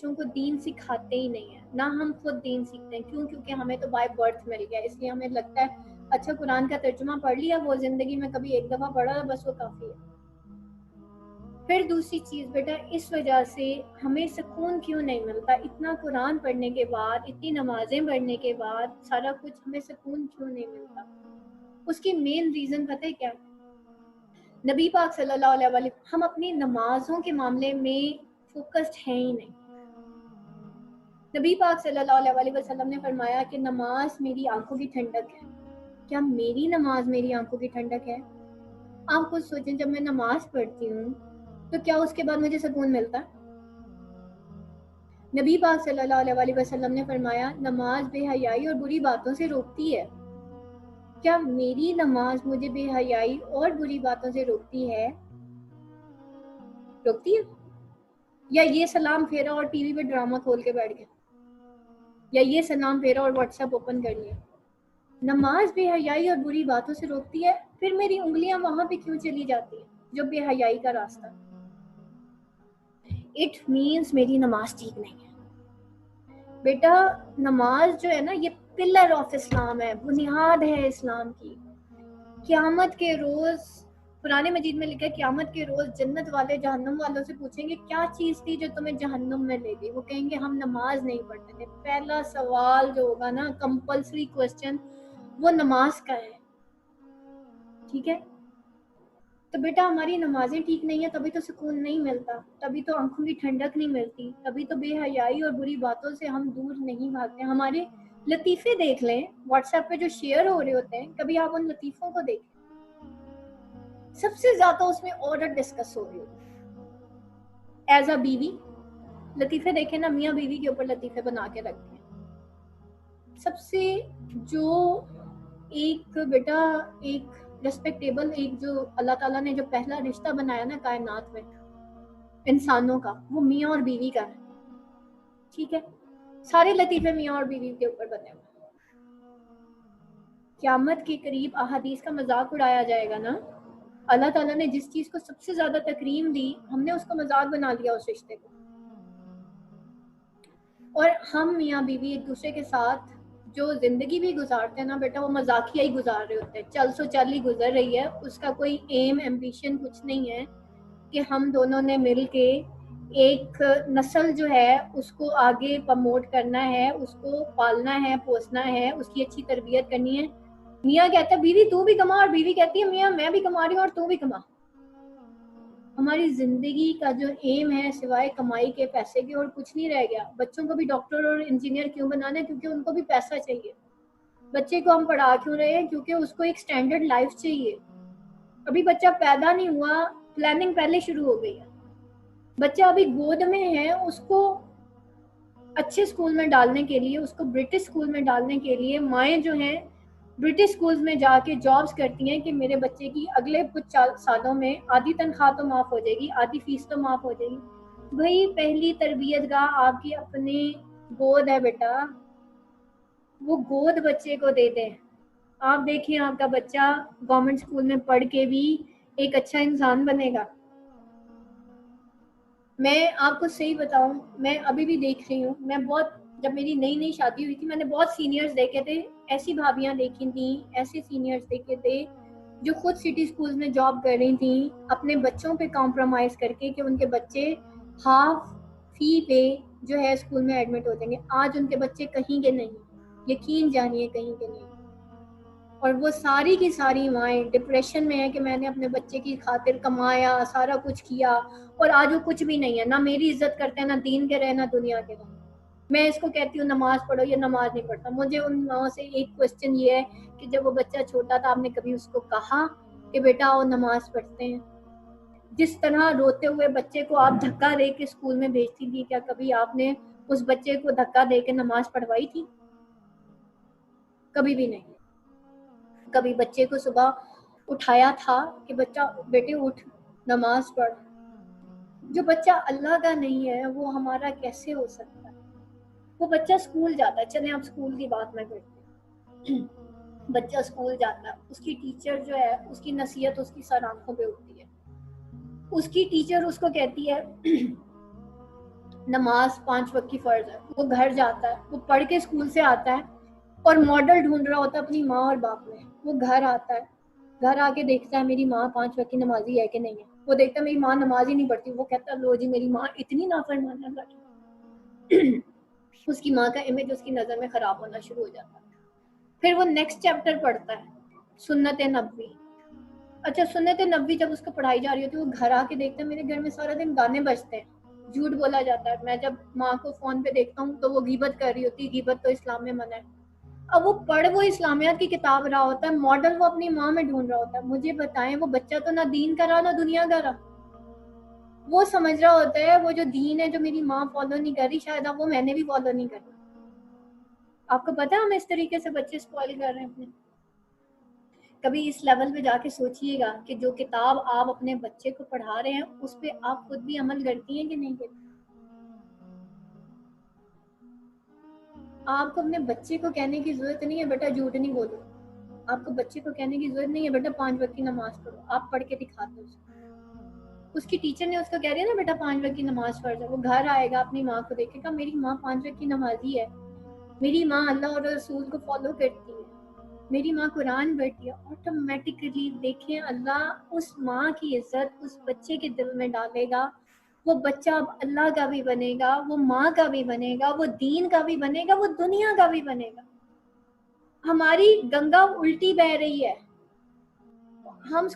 بچوں کو دین سکھاتے ہی نہیں ہیں، نہ ہم خود دین سیکھتے ہیں. کیوں؟ کیونکہ ہمیں تو بائی برتھ مل گیا، اس لیے ہمیں لگتا ہے اچھا قرآن کا ترجمہ پڑھ لیا، وہ زندگی میں کبھی ایک دفعہ پڑھا بس وہ کافی ہے. پھر دوسری چیز بیٹا، اس وجہ سے ہمیں سکون کیوں نہیں ملتا؟ اتنا قرآن پڑھنے کے بعد، اتنی نمازیں پڑھنے کے بعد سارا کچھ ہمیں سکون کیوں نہیں ملتا؟ اس کی مین ریزن پتہ ہے کیا؟ نبی پاک صلی اللہ علیہ وسلم، ہم اپنی نمازوں کے معاملے میں فوکسڈ ہیں ہی نہیں. نبی پاک صلی اللہ علیہ وسلم نے فرمایا کہ نماز میری آنکھوں کی ٹھنڈک ہے. کیا میری نماز میری آنکھوں کی ٹھنڈک ہے؟ آپ خود سوچیں، جب میں نماز پڑھتی ہوں تو کیا اس کے بعد مجھے سکون ملتا؟ نبی پاک صلی اللہ علیہ وسلم نے فرمایا نماز بے حیائی اور بری باتوں سے روکتی ہے. کیا میری نماز مجھے بے حیائی اور بری باتوں سے روکتی ہے؟ روکتی ہے؟ یا یہ سلام پھیرا اور ٹی وی پہ ڈرامہ کھول کے بیٹھ گیا، یا یہ سلام پھیرا اور واٹس ایپ اوپن کر لیا؟ نماز بے حیائی اور بری باتوں سے روکتی ہے، پھر میری انگلیاں وہاں پہ کیوں چلی جاتی ہیں جو بے حیائی کا راستہ؟ اٹ مینس میری نماز ٹھیک نہیں ہے. بیٹا نماز جو ہے نا، یہ پلر آف اسلام ہے، بنیاد ہے اسلام کی. قیامت کے روز قرآن مجید میں لکھا ہے قیامت کے روز جنت والے جہنم والوں سے پوچھیں گے کیا چیز تھی جو تمہیں جہنم میں لے گئی؟ وہ کہیں گے ہم نماز نہیں پڑھتے تھے. پہلا سوال جو ہوگا نا، کمپلسری کوسچن، وہ نماز کا ہے. ٹھیک ہے؟ تو بیٹا ہماری نمازیں ٹھیک نہیں ہیں، تبھی تو سکون نہیں ملتا، تبھی تو آنکھوں کی ٹھنڈک نہیں ملتی، تبھی تو بے حیائی اور بری باتوں سے ہم دور نہیں بھاگتے. ہمارے لطیفے دیکھ لیں واٹس ایپ پہ جو شیئر ہو رہے ہوتے ہیں، کبھی آپ ان لطیفوں کو دیکھیں، سب سے زیادہ اس میں عورت ڈسکس ہو رہی ہوتی ایز اے بیوی. لطیفے دیکھیں نا، میاں بیوی کے اوپر لطیفے بنا کے رکھتے ہیں. سب سے جو ایک بیٹا ایک ریسپیکٹیبل، ایک جو اللہ تعالیٰ نے جو پہلا رشتہ بنایا نا کائنات میں انسانوں کا، وہ میاں اور بیوی کا ہے. ٹھیک ہے؟ سارے لطیفے میاں اور بیوی کے اوپر بنے ہوئے. قیامت کے قریب احادیث کا مذاق اڑایا جائے گا نا. اللہ تعالیٰ نے جس چیز کو سب سے زیادہ تکریم دی، ہم نے اس کو مذاق بنا لیا اس رشتے کو. اور ہم میاں بیوی ایک دوسرے کے ساتھ جو زندگی بھی گزارتے ہیں نا بیٹا، وہ مذاقیہ ہی گزار رہے ہوتے ہیں. چل سو چل ہی گزر رہی ہے، اس کا کوئی ایم ایمبیشن کچھ نہیں ہے کہ ہم دونوں نے مل کے ایک نسل جو ہے اس کو آگے پروموٹ کرنا ہے، اس کو پالنا ہے، پوسنا ہے، اس کی اچھی تربیت کرنی ہے. میاں کہتا ہے بیوی تو بھی کما، اور بیوی کہتی ہے میاں میں بھی کما رہی ہوں اور تو بھی کما. ہماری زندگی کا جو ایم ہے سوائے کمائی کے، پیسے کے، اور کچھ نہیں رہ گیا. بچوں کو بھی ڈاکٹر اور انجینئر کیوں بنانا ہے؟ کیونکہ ان کو بھی پیسہ چاہیے. بچے کو ہم پڑھا کیوں رہے ہیں؟ کیونکہ اس کو ایک سٹینڈرڈ لائف چاہیے. ابھی بچہ پیدا نہیں ہوا، پلاننگ پہلے شروع ہو گئی ہے. بچہ ابھی گود میں ہے، اس کو اچھے اسکول میں ڈالنے کے لیے، اس کو برٹش اسکول میں ڈالنے کے لیے مائیں جو ہیں برٹش اسکولز میں جا کے جابز کرتی ہیں کہ میرے بچے کی اگلے کچھ سالوں میں آدھی تنخواہ تو معاف ہو جائے گی، آدھی فیس تو معاف ہو جائے گی. بھائی پہلی تربیت گاہ آپ کی اپنی گود ہے بیٹا، وہ گود بچے کو دے دیں. آپ دیکھیں آپ کا بچہ گورنمنٹ اسکول میں پڑھ کے بھی ایک اچھا انسان بنے گا. میں آپ کو صحیح بتاؤں، میں ابھی بھی دیکھ رہی ہوں، میں بہت، جب میری نئی نئی شادی ہوئی تھی میں نے بہت سینئرز دیکھے تھے، ایسی بھابیاں دیکھی تھیں، ایسے سینئرز دیکھے تھے جو خود سٹی سکولز میں جاب کر رہی تھیں اپنے بچوں پہ کمپرومائز کر کے کہ ان کے بچے ہاف فی پہ جو ہے اسکول میں ایڈمٹ ہو جائیں گے. آج ان کے بچے کہیں کے نہیں، یقین جانیے کہیں کے نہیں. اور وہ ساری کی ساری مائیں ڈپریشن میں ہے کہ میں نے اپنے بچے کی خاطر کمایا، سارا کچھ کیا، اور آج وہ کچھ بھی نہیں ہے، نہ میری عزت کرتے ہیں، نہ دین کے رہے، نہ دنیا کے رہے. میں اس کو کہتی ہوں نماز پڑھو، یہ نماز نہیں پڑھتا. مجھے ان ماں سے ایک کوسچن یہ ہے کہ جب وہ بچہ چھوٹا تھا آپ نے کبھی اس کو کہا کہ بیٹا وہ نماز پڑھتے ہیں؟ جس طرح روتے ہوئے بچے کو آپ دھکا دے کے اسکول میں بھیجتی تھی، کیا کبھی آپ نے اس بچے کو دھکا دے کے نماز پڑھوائی تھی؟ کبھی بھی نہیں. کبھی بچے کو صبح اٹھایا تھا کہ بچہ بیٹے اٹھ نماز پڑھ؟ جو بچہ اللہ کا نہیں ہے وہ ہمارا کیسے ہو سکتا ہے؟ وہ بچہ اسکول جاتا ہے، چلیں اب اسکول کی بات میں کرتے ہیں. بچہ اسکول جاتا ہے، اس کی ٹیچر جو ہے اس کی نصیحت اس کی سر آنکھوں پہ ہوتی ہے. اس کی ٹیچر اس کو کہتی ہے نماز 5 وقت کی فرض ہے، وہ گھر جاتا ہے، وہ پڑھ کے اسکول سے آتا ہے اور ماڈل ڈھونڈ رہا ہوتا ہے اپنی ماں اور باپ میں. وہ گھر آتا ہے، گھر آ کے دیکھتا ہے میری ماں 5 وقت کی نمازی ہے کہ نہیں ہے. وہ دیکھتا ہے میری ماں نماز ہی نہیں پڑھتی، وہ کہتا ہے لو جی میری ماں اتنی نافرمان ہے اللہ کی. اس کی ماں کا امیج اس کی نظر میں خراب ہونا شروع ہو جاتا ہے. پھر وہ نیکسٹ چیپٹر پڑھتا ہے سنت نبوی. اچھا سنت نبوی جب اس کو پڑھائی جا رہی ہوتی ہے، وہ گھر آ کے دیکھتا ہے میرے گھر میں سارا دن گانے بجتے ہیں، جھوٹ بولا جاتا ہے. میں جب ماں کو فون پہ دیکھتا ہوں تو وہ غیبت کر رہی ہوتی ہے، غیبت تو اسلام میں منع ہے. اب وہ پڑھ وہ اسلامیات کی کتاب رہا ہوتا ہے، ماڈل وہ اپنی ماں میں ڈھونڈ رہا ہوتا ہے. مجھے بتائیں وہ بچہ تو نہ دین کا رہا نہ دنیا کا رہا. وہ سمجھ رہا ہوتا ہے وہ جو دین ہے جو میری ماں فالو نہیں کر رہی، شاید اب وہ میں نے بھی فالو نہیں کرنا. آپ کو پتا ہم اس طریقے سے بچے اسپوائل کر رہے ہیں اپنے. کبھی اس لیول پہ جا کے سوچئے گا کہ جو کتاب آپ اپنے بچے کو پڑھا رہے ہیں اس پہ آپ خود بھی عمل کرتی ہیں کہ نہیں کرتی. آپ کو اپنے بچے کو کہنے کی ضرورت نہیں ہے بیٹا جھوٹ نہیں بولو. آپ کو بچے کو کہنے کی ضرورت نہیں ہے بیٹا 5 وقت کی نماز پڑھو. آپ پڑھ کے دکھاتے ہو. اس کی ٹیچر نے اس کو کہہ دیا نا بیٹا 5 وقت کی نماز پڑھ جا. وہ گھر آئے گا اپنی ماں کو دیکھے گا میری ماں 5 وقت کی نمازی ہے، میری ماں اللہ اور رسول کو فالو کرتی ہے، میری ماں قرآن پڑھتی ہے. آٹومیٹکلی دیکھیں اللہ اس ماں کی عزت اس بچے کے دل میں ڈالے گا. وہ بچہ اب اللہ کا بھی بنے گا، وہ ماں کا بھی بنے گا، وہ دین کا بھی بنے گا، وہ دنیا کا بھی بنے گا. ہماری گنگا الٹی بہ رہی ہے. ہم